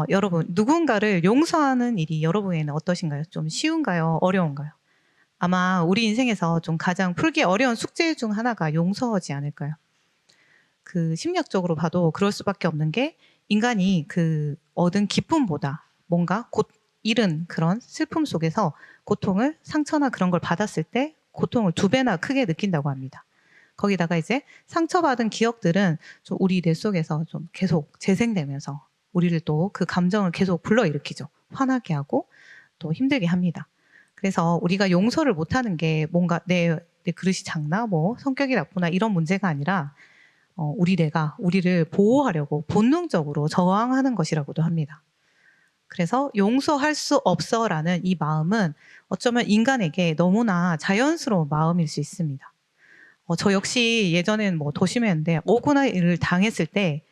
여러분, 누군가를 용서하는 일이 여러분에게는 어떠신가요? 좀 쉬운가요? 어려운가요? 아마 우리 인생에서 좀 가장 풀기 어려운 숙제 중 하나가 용서하지 않을까요? 그 심리학적으로 봐도 그럴 수밖에 없는 게 인간이 그 얻은 기쁨보다 뭔가 곧 잃은 그런 슬픔 속에서 고통을 상처나 그런 걸 받았을 때 고통을 2배나 크게 느낀다고 합니다. 거기다가 이제 상처받은 기억들은 좀 우리 뇌 속에서 좀 계속 재생되면서 우리를 또 그 감정을 계속 불러일으키죠. 화나게 하고 또 힘들게 합니다. 그래서 우리가 용서를 못하는 게 뭔가 내 그릇이 작나 뭐 성격이 나쁘나 이런 문제가 아니라 우리 뇌가 우리를 보호하려고 본능적으로 저항하는 것이라고도 합니다. 그래서 용서할 수 없어라는 이 마음은 어쩌면 인간에게 너무나 자연스러운 마음일 수 있습니다. 저 역시 예전에는 뭐 더 심했는데 억울한 일을 당했을 때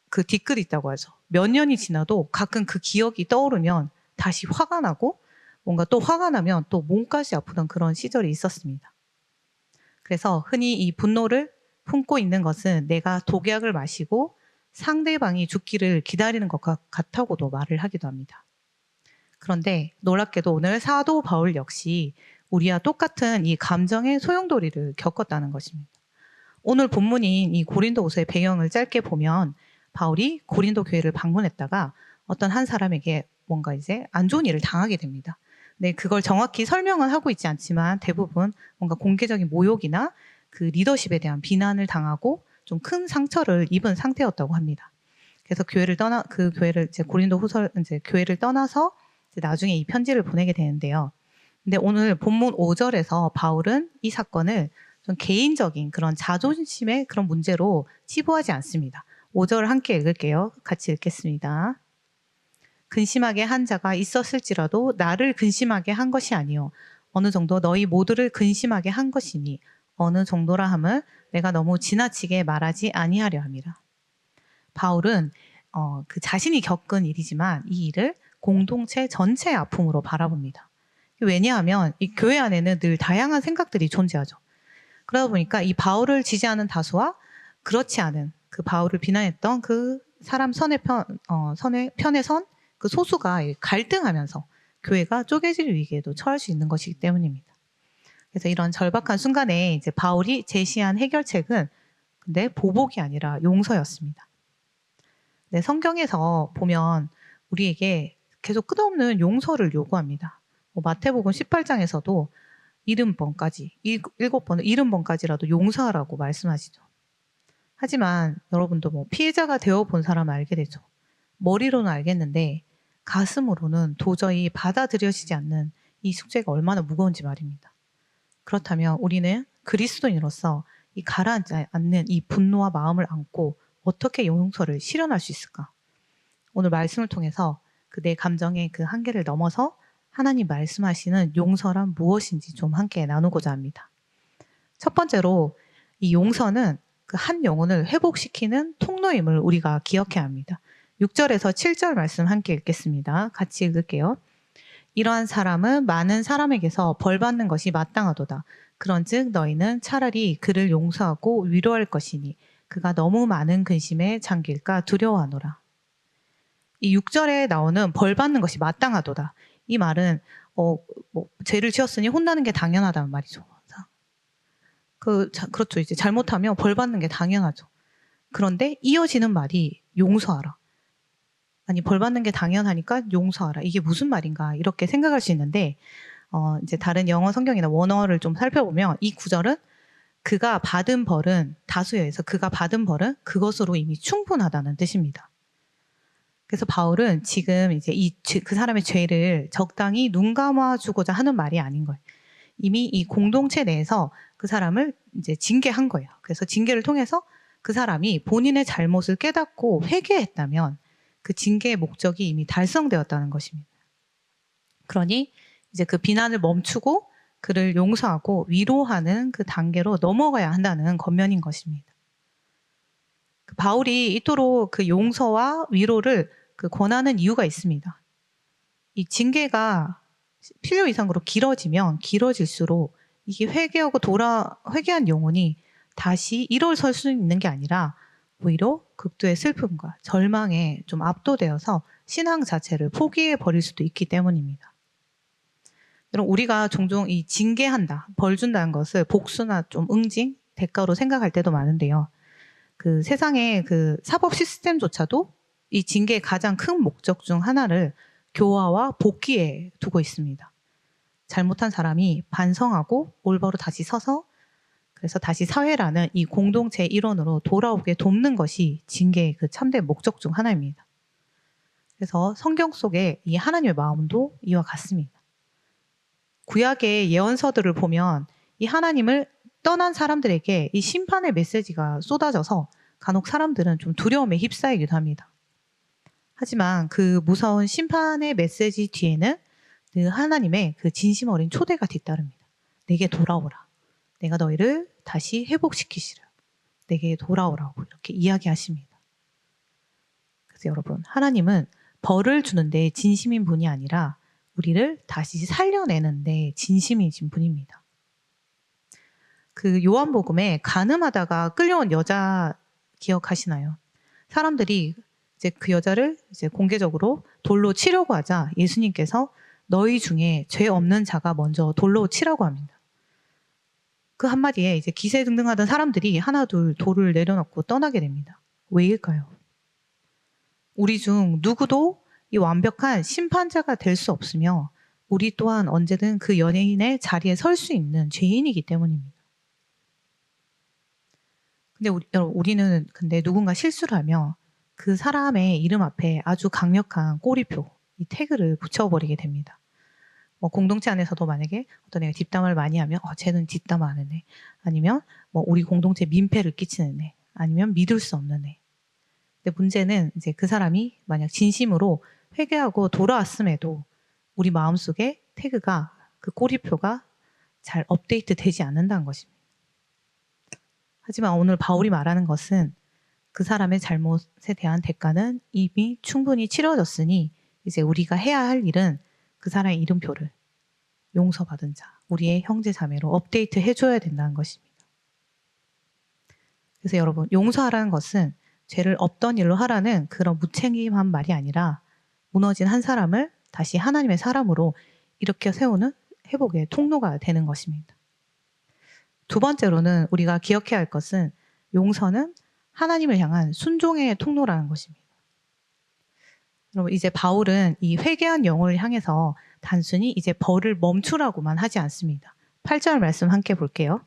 그 뒤끝이 있다고 하죠. 몇 년이 지나도 가끔 그 기억이 떠오르면 다시 화가 나고 뭔가 또 화가 나면 또 몸까지 아프던 그런 시절이 있었습니다. 그래서 흔히 이 분노를 품고 있는 것은 내가 독약을 마시고 상대방이 죽기를 기다리는 것 같다고도 말을 하기도 합니다. 그런데 놀랍게도 오늘 사도 바울 역시 우리와 똑같은 이 감정의 소용돌이를 겪었다는 것입니다. 오늘 본문인 이 고린도후서의 배경을 짧게 보면 바울이 고린도 교회를 방문했다가 어떤 한 사람에게 뭔가 이제 안 좋은 일을 당하게 됩니다. 네, 그걸 정확히 설명은 하고 있지 않지만 대부분 뭔가 공개적인 모욕이나 그 리더십에 대한 비난을 당하고 좀 큰 상처를 입은 상태였다고 합니다. 그래서 그 교회를 이제 고린도후서 이제 교회를 떠나서 이제 나중에 이 편지를 보내게 되는데요. 근데 오늘 본문 5절에서 바울은 이 사건을 좀 개인적인 그런 자존심의 그런 문제로 치부하지 않습니다. 5절 함께 읽을게요. 같이 읽겠습니다. 근심하게 한 자가 있었을지라도 나를 근심하게 한 것이 아니요 어느 정도 너희 모두를 근심하게 한 것이니 어느 정도라 함을 내가 너무 지나치게 말하지 아니하려 함이라. 바울은 그 자신이 겪은 일이지만 이 일을 공동체 전체의 아픔으로 바라봅니다. 왜냐하면 이 교회 안에는 늘 다양한 생각들이 존재하죠. 그러다 보니까 이 바울을 지지하는 다수와 그렇지 않은 그 바울을 비난했던 그 사람 편에 선 그 소수가 갈등하면서 교회가 쪼개질 위기에도 처할 수 있는 것이기 때문입니다. 그래서 이런 절박한 순간에 이제 바울이 제시한 해결책은 근데 보복이 아니라 용서였습니다. 네, 성경에서 보면 우리에게 계속 끝없는 용서를 요구합니다. 마태복음 18장에서도 70번까지, 7번은 70번까지라도 용서하라고 말씀하시죠. 하지만 여러분도 뭐 피해자가 되어본 사람은 알게 되죠. 머리로는 알겠는데 가슴으로는 도저히 받아들여지지 않는 이 숙제가 얼마나 무거운지 말입니다. 그렇다면 우리는 그리스도인으로서 이 가라앉지 않는 이 분노와 마음을 안고 어떻게 용서를 실현할 수 있을까? 오늘 말씀을 통해서 그 내 감정의 그 한계를 넘어서 하나님 말씀하시는 용서란 무엇인지 좀 함께 나누고자 합니다. 첫 번째로 이 용서는 그 한 영혼을 회복시키는 통로임을 우리가 기억해야 합니다. 6절에서 7절 말씀 함께 읽겠습니다. 같이 읽을게요. 이러한 사람은 많은 사람에게서 벌받는 것이 마땅하도다. 그런즉 너희는 차라리 그를 용서하고 위로할 것이니 그가 너무 많은 근심에 잠길까 두려워하노라. 이 6절에 나오는 벌받는 것이 마땅하도다. 이 말은 죄를 지었으니 혼나는 게 당연하다는 말이죠. 그렇죠. 이제 잘못하면 벌받는 게 당연하죠. 그런데 이어지는 말이 용서하라. 아니, 벌받는 게 당연하니까 용서하라. 이게 무슨 말인가 이렇게 생각할 수 있는데 이제 다른 영어 성경이나 원어를 좀 살펴보면 이 구절은 그가 받은 벌은 다수에 의해서 그가 받은 벌은 그것으로 이미 충분하다는 뜻입니다. 그래서 바울은 지금 이제 그 사람의 죄를 적당히 눈 감아주고자 하는 말이 아닌 거예요. 이미 이 공동체 내에서 그 사람을 이제 징계한 거예요. 그래서 징계를 통해서 그 사람이 본인의 잘못을 깨닫고 회개했다면 그 징계의 목적이 이미 달성되었다는 것입니다. 그러니 이제 그 비난을 멈추고 그를 용서하고 위로하는 그 단계로 넘어가야 한다는 권면인 것입니다. 바울이 이토록 그 용서와 위로를 그 권하는 이유가 있습니다. 이 징계가 필요 이상으로 길어지면 길어질수록 이게 회개한 영혼이 다시 일어설 수 있는 게 아니라 오히려 극도의 슬픔과 절망에 좀 압도되어서 신앙 자체를 포기해 버릴 수도 있기 때문입니다. 여러분, 우리가 종종 이 징계한다, 벌 준다는 것을 복수나 좀 응징, 대가로 생각할 때도 많은데요. 그 세상의 그 사법 시스템조차도 이 징계의 가장 큰 목적 중 하나를 교화와 복귀에 두고 있습니다. 잘못한 사람이 반성하고 올바로 다시 서서 그래서 다시 사회라는 이 공동체의 일원으로 돌아오게 돕는 것이 징계의 그 참된 목적 중 하나입니다. 그래서 성경 속에 이 하나님의 마음도 이와 같습니다. 구약의 예언서들을 보면 이 하나님을 떠난 사람들에게 이 심판의 메시지가 쏟아져서 간혹 사람들은 좀 두려움에 휩싸이기도 합니다. 하지만 그 무서운 심판의 메시지 뒤에는 그 하나님의 그 진심 어린 초대가 뒤따릅니다. 내게 돌아오라. 내가 너희를 다시 회복시키시라. 내게 돌아오라고 이렇게 이야기하십니다. 그래서 여러분, 하나님은 벌을 주는데 진심인 분이 아니라 우리를 다시 살려내는데 진심이신 분입니다. 그 요한복음에 간음하다가 끌려온 여자 기억하시나요? 사람들이 이제 그 여자를 이제 공개적으로 돌로 치려고 하자 예수님께서 너희 중에 죄 없는 자가 먼저 돌로 치라고 합니다. 그 한마디에 이제 기세등등하던 사람들이 하나둘 돌을 내려놓고 떠나게 됩니다. 왜일까요? 우리 중 누구도 이 완벽한 심판자가 될 수 없으며 우리 또한 언제든 그 연예인의 자리에 설 수 있는 죄인이기 때문입니다. 근데 우리는 근데 누군가 실수를 하면 그 사람의 이름 앞에 아주 강력한 꼬리표, 이 태그를 붙여버리게 됩니다. 뭐 공동체 안에서도 만약에 어떤 애가 뒷담화를 많이 하면 쟤는 뒷담화 하는 애, 아니면 뭐 우리 공동체 민폐를 끼치는 애, 아니면 믿을 수 없는 애. 근데 문제는 이제 그 사람이 만약 진심으로 회개하고 돌아왔음에도 우리 마음속에 태그가 그 꼬리표가 잘 업데이트 되지 않는다는 것입니다. 하지만 오늘 바울이 말하는 것은 그 사람의 잘못에 대한 대가는 이미 충분히 치러졌으니 이제 우리가 해야 할 일은 그 사람의 이름표를 용서받은 자, 우리의 형제 자매로 업데이트 해줘야 된다는 것입니다. 그래서 여러분, 용서하라는 것은 죄를 없던 일로 하라는 그런 무책임한 말이 아니라 무너진 한 사람을 다시 하나님의 사람으로 일으켜 세우는 회복의 통로가 되는 것입니다. 두 번째로는 우리가 기억해야 할 것은 용서는 하나님을 향한 순종의 통로라는 것입니다. 여러분, 이제 바울은 이 회개한 영혼을 향해서 단순히 이제 벌을 멈추라고만 하지 않습니다. 8절 말씀 함께 볼게요.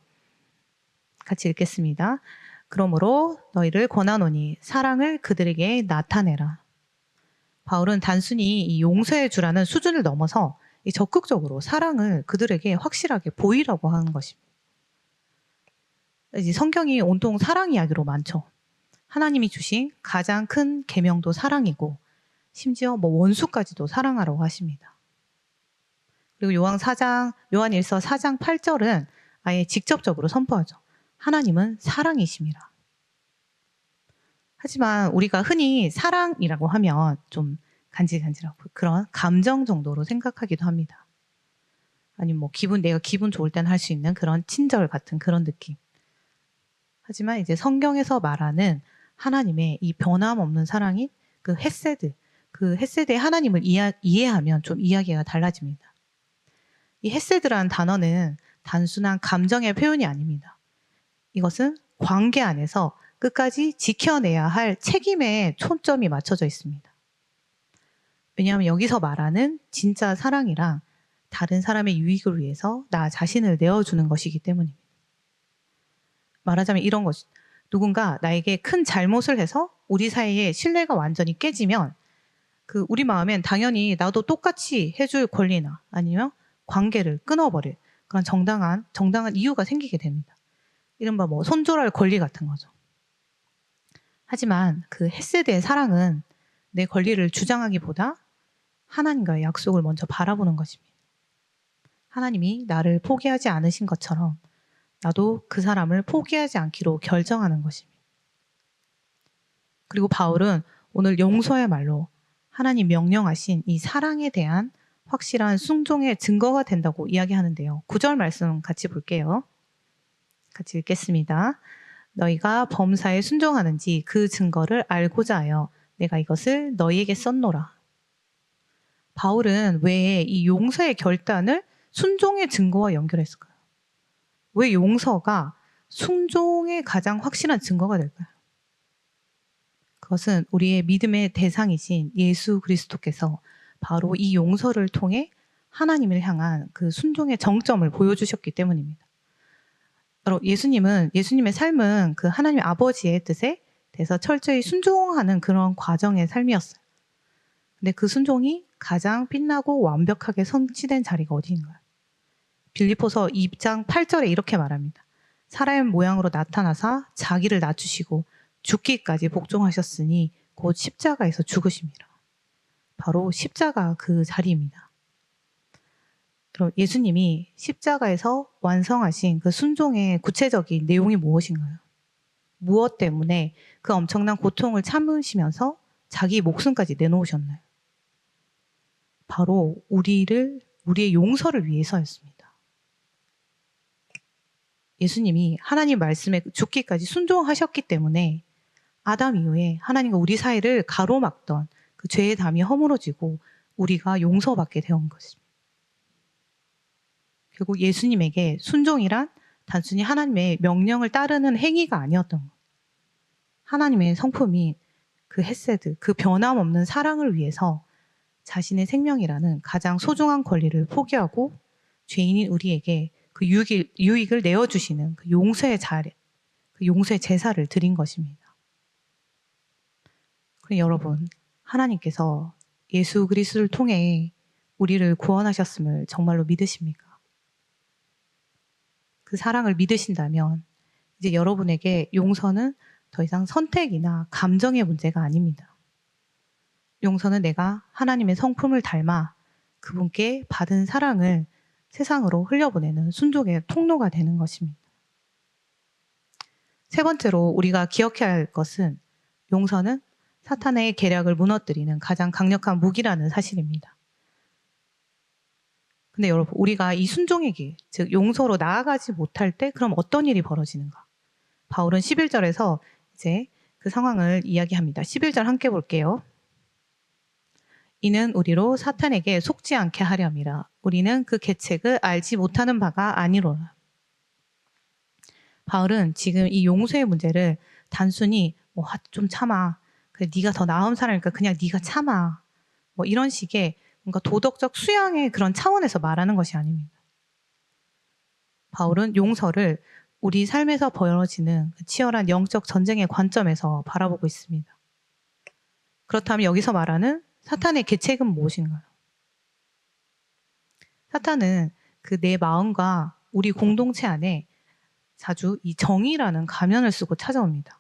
같이 읽겠습니다. 그러므로 너희를 권하노니 사랑을 그들에게 나타내라. 바울은 단순히 이 용서해 주라는 수준을 넘어서 이 적극적으로 사랑을 그들에게 확실하게 보이라고 하는 것입니다. 이제 성경이 온통 사랑 이야기로 많죠. 하나님이 주신 가장 큰 계명도 사랑이고 심지어 뭐 원수까지도 사랑하라고 하십니다. 그리고 요한일서 4장 8절은 아예 직접적으로 선포하죠. 하나님은 사랑이심이라. 하지만 우리가 흔히 사랑이라고 하면 좀 간질간질하고 그런 감정 정도로 생각하기도 합니다. 아니면 뭐 내가 기분 좋을 땐 할 수 있는 그런 친절 같은 그런 느낌. 하지만 이제 성경에서 말하는 하나님의 이 변함없는 사랑이 그 헤세드의 하나님을 이해하면 좀 이야기가 달라집니다. 이 헤세드라는 단어는 단순한 감정의 표현이 아닙니다. 이것은 관계 안에서 끝까지 지켜내야 할 책임에 초점이 맞춰져 있습니다. 왜냐하면 여기서 말하는 진짜 사랑이랑 다른 사람의 유익을 위해서 나 자신을 내어주는 것이기 때문입니다. 말하자면 이런 것, 누군가 나에게 큰 잘못을 해서 우리 사이에 신뢰가 완전히 깨지면 그 우리 마음엔 당연히 나도 똑같이 해줄 권리나 아니면 관계를 끊어버릴 그런 정당한 이유가 생기게 됩니다. 이른바 뭐 손절할 권리 같은 거죠. 하지만 그 헤세드의 사랑은 내 권리를 주장하기보다 하나님과의 약속을 먼저 바라보는 것입니다. 하나님이 나를 포기하지 않으신 것처럼 나도 그 사람을 포기하지 않기로 결정하는 것입니다. 그리고 바울은 오늘 용서야말로 하나님 명령하신 이 사랑에 대한 확실한 순종의 증거가 된다고 이야기하는데요. 9절 말씀 같이 볼게요. 같이 읽겠습니다. 너희가 범사에 순종하는지 그 증거를 알고자 하여 내가 이것을 너희에게 썼노라. 바울은 왜 이 용서의 결단을 순종의 증거와 연결했을까요? 왜 용서가 순종의 가장 확실한 증거가 될까요? 그것은 우리의 믿음의 대상이신 예수 그리스도께서 바로 이 용서를 통해 하나님을 향한 그 순종의 정점을 보여주셨기 때문입니다. 예수님의 삶은 그 하나님 아버지의 뜻에 대해서 철저히 순종하는 그런 과정의 삶이었어요. 근데 그 순종이 가장 빛나고 완벽하게 성취된 자리가 어디인가요? 빌립보서 2장 8절에 이렇게 말합니다. 사람의 모양으로 나타나사 자기를 낮추시고 죽기까지 복종하셨으니 곧 십자가에서 죽으심이라. 바로 십자가 그 자리입니다. 그럼 예수님이 십자가에서 완성하신 그 순종의 구체적인 내용이 무엇인가요? 무엇 때문에 그 엄청난 고통을 참으시면서 자기 목숨까지 내놓으셨나요? 바로 우리의 용서를 위해서였습니다. 예수님이 하나님 말씀에 죽기까지 순종하셨기 때문에 아담 이후에 하나님과 우리 사이를 가로막던 그 죄의 담이 허물어지고 우리가 용서받게 되온 것입니다. 결국 예수님에게 순종이란 단순히 하나님의 명령을 따르는 행위가 아니었던 것. 하나님의 성품이 그 헤세드, 그 변함없는 사랑을 위해서 자신의 생명이라는 가장 소중한 권리를 포기하고 죄인인 우리에게 그 유익을 내어주시는 그 용서의 제사를 드린 것입니다. 그럼 여러분, 하나님께서 예수 그리스도를 통해 우리를 구원하셨음을 정말로 믿으십니까? 그 사랑을 믿으신다면 이제 여러분에게 용서는 더 이상 선택이나 감정의 문제가 아닙니다. 용서는 내가 하나님의 성품을 닮아 그분께 받은 사랑을 세상으로 흘려보내는 순종의 통로가 되는 것입니다. 세 번째로 우리가 기억해야 할 것은 용서는 사탄의 계략을 무너뜨리는 가장 강력한 무기라는 사실입니다. 근데 여러분, 우리가 이 순종의 길, 즉 용서로 나아가지 못할 때 그럼 어떤 일이 벌어지는가? 바울은 11절에서 이제 그 상황을 이야기합니다. 11절 함께 볼게요. 이는 우리로 사탄에게 속지 않게 하렴이라. 우리는 그 계책을 알지 못하는 바가 아니로라. 바울은 지금 이 용서의 문제를 단순히 좀 참아. 그래, 네가 더 나은 사람이니까 그냥 네가 참아. 이런 식의 뭔가 도덕적 수양의 그런 차원에서 말하는 것이 아닙니다. 바울은 용서를 우리 삶에서 벌어지는 치열한 영적 전쟁의 관점에서 바라보고 있습니다. 그렇다면 여기서 말하는 사탄의 계책은 무엇인가요? 사탄은 그 내 마음과 우리 공동체 안에 자주 이 정의라는 가면을 쓰고 찾아옵니다.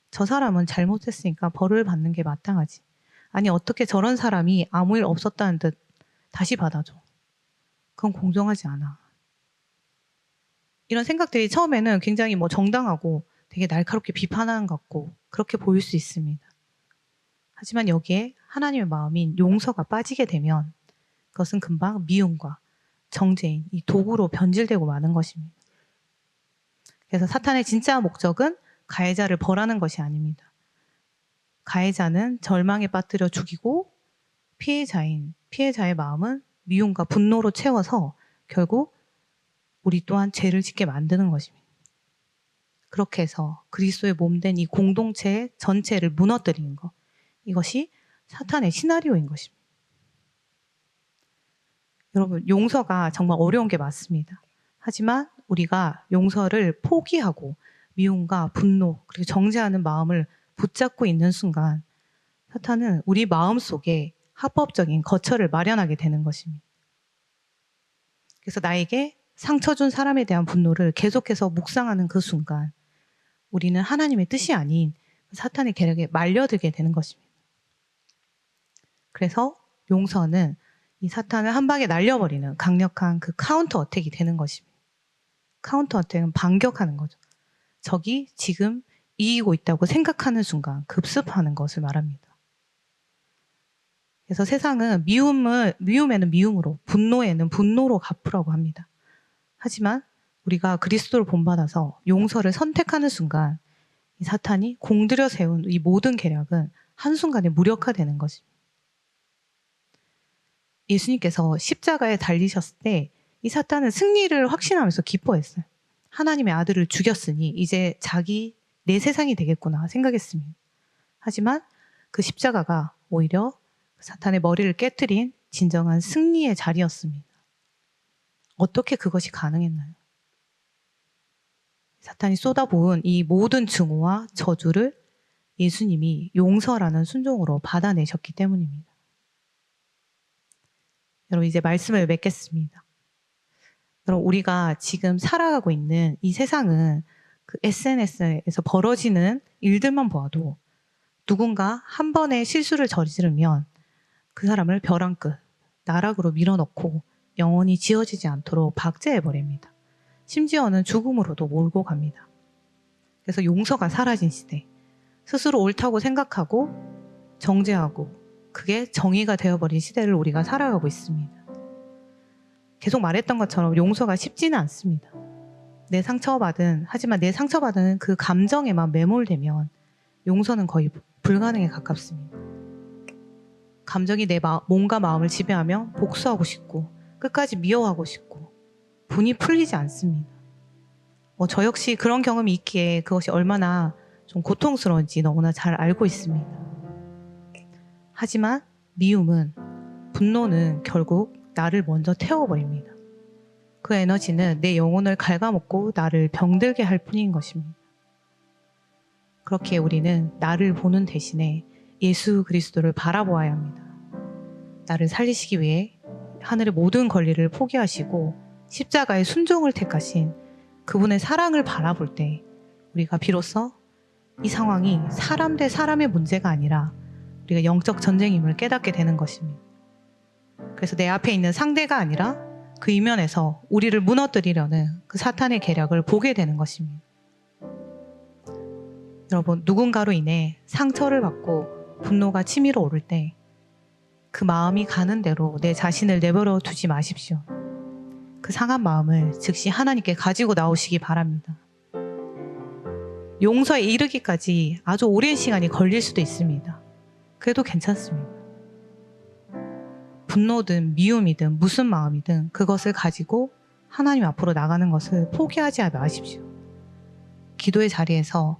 저 사람은 잘못했으니까 벌을 받는 게 마땅하지. 아니, 어떻게 저런 사람이 아무 일 없었다는 듯 다시 받아줘. 그건 공정하지 않아. 이런 생각들이 처음에는 굉장히 정당하고 되게 날카롭게 비판하는 것 같고 그렇게 보일 수 있습니다. 하지만 여기에 하나님의 마음인 용서가 빠지게 되면 그것은 금방 미움과 정죄인 이 도구로 변질되고 마는 것입니다. 그래서 사탄의 진짜 목적은 가해자를 벌하는 것이 아닙니다. 가해자는 절망에 빠뜨려 죽이고 피해자의 마음은 미움과 분노로 채워서 결국 우리 또한 죄를 짓게 만드는 것입니다. 그렇게 해서 그리스도의 몸된 이 공동체 전체를 무너뜨리는 것, 이것이 사탄의 시나리오인 것입니다. 여러분, 용서가 정말 어려운 게 맞습니다. 하지만 우리가 용서를 포기하고 미움과 분노 그리고 정죄하는 마음을 붙잡고 있는 순간 사탄은 우리 마음 속에 합법적인 거처를 마련하게 되는 것입니다. 그래서 나에게 상처 준 사람에 대한 분노를 계속해서 묵상하는 그 순간 우리는 하나님의 뜻이 아닌 사탄의 계략에 말려들게 되는 것입니다. 그래서 용서는 이 사탄을 한 방에 날려버리는 강력한 그 카운터 어택이 되는 것입니다. 카운터 어택은 반격하는 거죠. 적이 지금 이기고 있다고 생각하는 순간 급습하는 것을 말합니다. 그래서 세상은 미움에는 미움으로, 분노에는 분노로 갚으라고 합니다. 하지만 우리가 그리스도를 본받아서 용서를 선택하는 순간 이 사탄이 공들여 세운 이 모든 계략은 한순간에 무력화되는 것입니다. 예수님께서 십자가에 달리셨을 때 이 사탄은 승리를 확신하면서 기뻐했어요. 하나님의 아들을 죽였으니 이제 내 세상이 되겠구나 생각했습니다. 하지만 그 십자가가 오히려 사탄의 머리를 깨트린 진정한 승리의 자리였습니다. 어떻게 그것이 가능했나요? 사탄이 쏟아부은 이 모든 증오와 저주를 예수님이 용서라는 순종으로 받아내셨기 때문입니다. 여러분, 이제 말씀을 맺겠습니다. 여러분, 우리가 지금 살아가고 있는 이 세상은 그 SNS에서 벌어지는 일들만 보아도 누군가 한 번의 실수를 저지르면 그 사람을 벼랑 끝, 나락으로 밀어넣고 영원히 지어지지 않도록 박제해버립니다. 심지어는 죽음으로도 몰고 갑니다. 그래서 용서가 사라진 시대, 스스로 옳다고 생각하고 정죄하고 그게 정의가 되어버린 시대를 우리가 살아가고 있습니다. 계속 말했던 것처럼 용서가 쉽지는 않습니다. 하지만 내 상처받은 그 감정에만 매몰되면 용서는 거의 불가능에 가깝습니다. 감정이 내 몸과 마음을 지배하며 복수하고 싶고 끝까지 미워하고 싶고 분이 풀리지 않습니다. 저 역시 그런 경험이 있기에 그것이 얼마나 좀 고통스러운지 너무나 잘 알고 있습니다. 하지만 미움은, 분노는 결국 나를 먼저 태워버립니다. 그 에너지는 내 영혼을 갉아먹고 나를 병들게 할 뿐인 것입니다. 그렇게 우리는 나를 보는 대신에 예수 그리스도를 바라보아야 합니다. 나를 살리시기 위해 하늘의 모든 권리를 포기하시고 십자가의 순종을 택하신 그분의 사랑을 바라볼 때 우리가 비로소 이 상황이 사람 대 사람의 문제가 아니라 우리가 영적 전쟁임을 깨닫게 되는 것입니다. 그래서 내 앞에 있는 상대가 아니라 그 이면에서 우리를 무너뜨리려는 그 사탄의 계략을 보게 되는 것입니다. 여러분, 누군가로 인해 상처를 받고 분노가 치밀어 오를 때 그 마음이 가는 대로 내 자신을 내버려 두지 마십시오. 그 상한 마음을 즉시 하나님께 가지고 나오시기 바랍니다. 용서에 이르기까지 아주 오랜 시간이 걸릴 수도 있습니다. 그래도 괜찮습니다. 분노든 미움이든 무슨 마음이든 그것을 가지고 하나님 앞으로 나가는 것을 포기하지 마십시오. 기도의 자리에서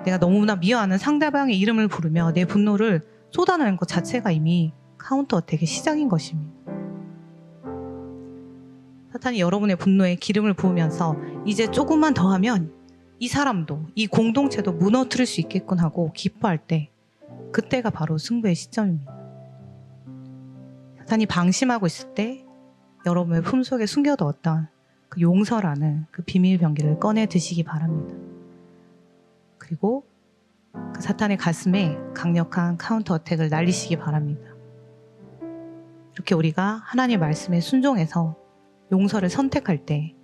내가 너무나 미워하는 상대방의 이름을 부르며 내 분노를 쏟아내는 것 자체가 이미 카운터 어택의 시작인 것입니다. 사탄이 여러분의 분노에 기름을 부으면서 이제 조금만 더 하면 이 사람도 이 공동체도 무너뜨릴 수 있겠군 하고 기뻐할 때 그때가 바로 승부의 시점입니다. 사탄이 방심하고 있을 때 여러분의 품속에 숨겨두었던 그 용서라는 그 비밀 병기를 꺼내 드시기 바랍니다. 그리고 그 사탄의 가슴에 강력한 카운터 어택을 날리시기 바랍니다. 이렇게 우리가 하나님의 말씀에 순종해서 용서를 선택할 때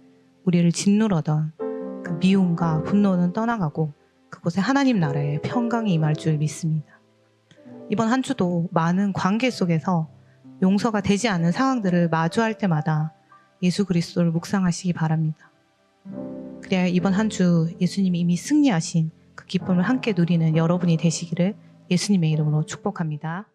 우리를 짓누르던 그 미움과 분노는 떠나가고 그곳에 하나님 나라의 평강이 임할 줄 믿습니다. 이번 한 주도 많은 관계 속에서 용서가 되지 않는 상황들을 마주할 때마다 예수 그리스도를 묵상하시기 바랍니다. 그래야 이번 한 주 예수님이 이미 승리하신 그 기쁨을 함께 누리는 여러분이 되시기를 예수님의 이름으로 축복합니다.